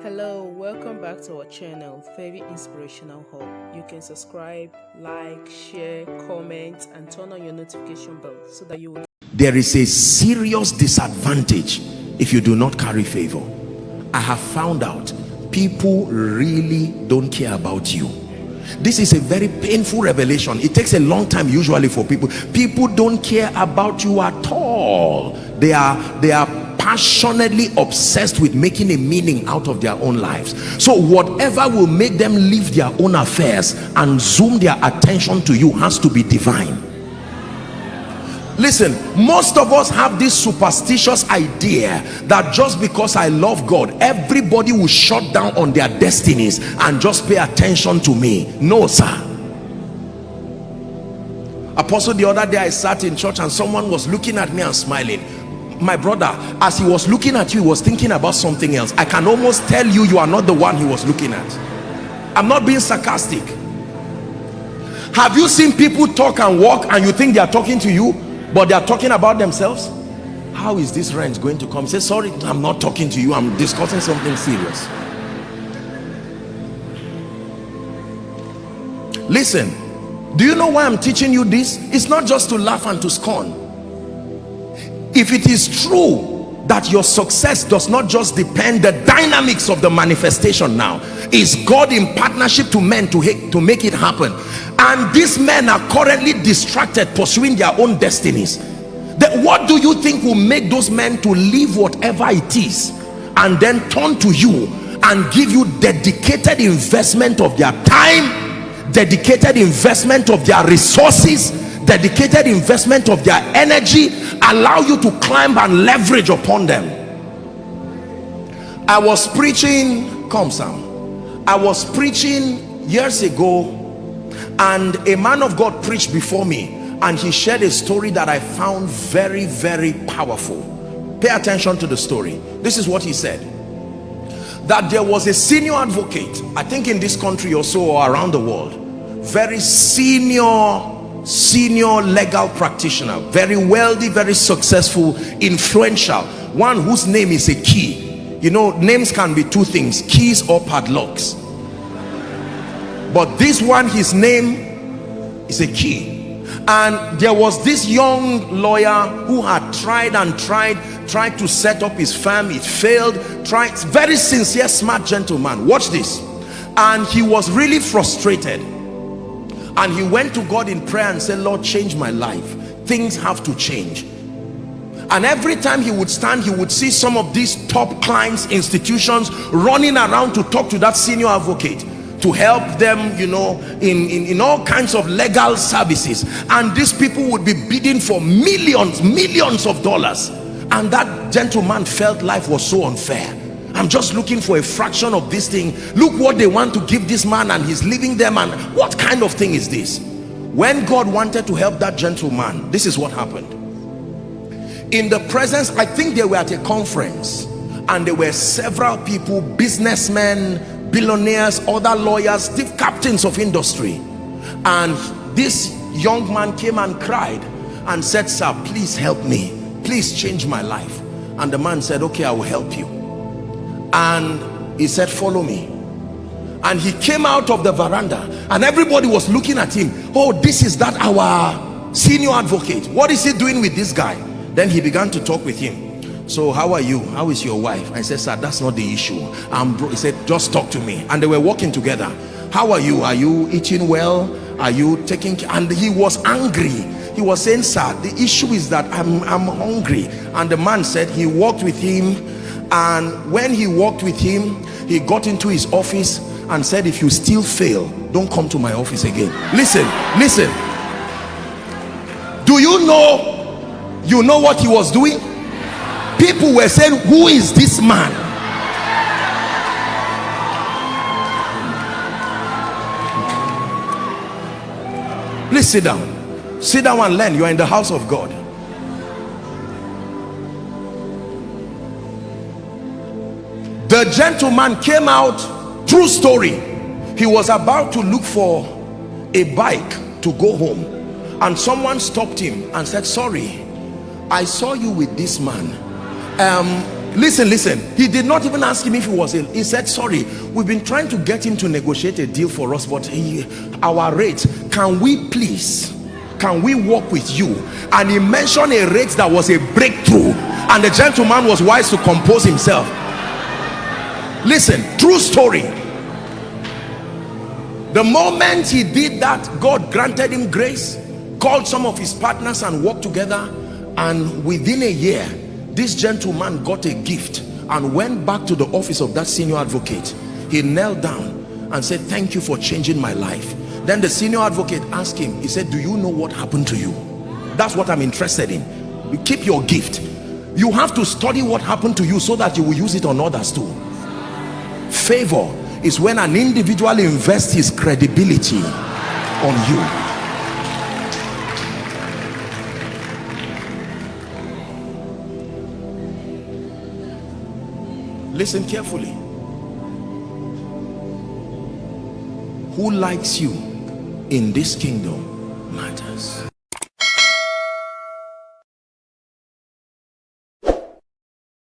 Hello, welcome back to our channel, Favy Inspirational Hub. You can subscribe, like, share, comment, and turn on your notification bell so that you will. There is a serious disadvantage if you do not carry favor. I have found out people really don't care about you. This is a very painful revelation. It takes a long time usually for people. People don't care about you at all. They are passionately obsessed with making a meaning out of their own lives. So whatever will make them leave their own affairs and zoom their attention to you has to be divine. Listen, most of us have this superstitious idea that just because I love God, everybody will shut down on their destinies and just pay attention to me. No, sir. Apostle, the other day I sat in church and someone was looking at me and smiling. My brother, as he was looking at you, he was thinking about something else. I can almost tell you, you are not the one he was looking at. I'm not being sarcastic. Have you seen people talk and walk and you think they are talking to you, but they are talking about themselves? How is this rent going to come? Say, sorry, I'm not talking to you, I'm discussing something serious. Listen, do you know why I'm teaching you this? It's not just to laugh and to scorn. If it is true that your success does not just depend the dynamics of the manifestation now, is God in partnership to men to make it happen, and these men are currently distracted pursuing their own destinies, then what do you think will make those men to leave whatever it is and then turn to you and give you dedicated investment of their time, dedicated investment of their resources, dedicated investment of their energy, allow you to climb and leverage upon them? I was preaching, come Sam, I was preaching years ago, and a man of God preached before me, and he shared a story that I found very, very powerful. Pay attention to the story. This is what he said: that there was a senior advocate, I think in this country or so, or around the world, very senior legal practitioner, very wealthy, very successful, influential, one whose name is a key. You know, names can be two things, keys or padlocks, but this one, his name is a key. And there was this young lawyer who had tried to set up his firm. It failed. Very sincere, smart gentleman. Watch this. And he was really frustrated, and he went to God in prayer and said, Lord, change my life. Things have to change. And every time he would stand, he would see some of these top clients, institutions running around to talk to that senior advocate, to help them, you know, in all kinds of legal services. And these people would be bidding for millions of dollars. And that gentleman felt life was so unfair. I'm just looking for a fraction of this thing. Look what they want to give this man, and he's leaving them. And what kind of thing is this? When God wanted to help that gentleman, this is what happened. In the presence, I think they were at a conference, and there were several people, businessmen, billionaires, other lawyers, the captains of industry. And this young man came and cried and said, sir, please help me, please change my life. And the man said, okay, I will help you. And he said, follow me. And he came out of the veranda, and everybody was looking at him. Oh, this is that our senior advocate. What is he doing with this guy? Then he began to talk with him. So how are you? How is your wife? I said, sir, that's not the issue. He said, just talk to me. And they were walking together. How are you? Are you eating well? Are you taking care? And he was angry. He was saying, sir, the issue is that I'm hungry. And the man said he walked with him. And when he walked with him, he got into his office and said, if you still fail, don't come to my office again. Listen. Do you know what he was doing? People were saying, who is this man? Please sit down and learn. You are in the house of God. The gentleman came out, true story. He was about to look for a bike to go home, and someone stopped him and said, sorry, I saw you with this man. Listen, he did not even ask him if he was ill. He said, sorry, we've been trying to get him to negotiate a deal for us, but our rate, can we work with you? And he mentioned a rate that was a breakthrough, and the gentleman was wise to compose himself. Listen, true story. The moment he did that, God granted him grace, called some of his partners and worked together, and within a year this gentleman got a gift and went back to the office of that senior advocate. He knelt down and said, thank you for changing my life. Then the senior advocate asked him, he said, do you know what happened to you? That's what I'm interested in. You keep your gift. You have to study what happened to you so that you will use it on others too. Favor is when an individual invests his credibility on you. Listen carefully. Who likes you in this kingdom matters.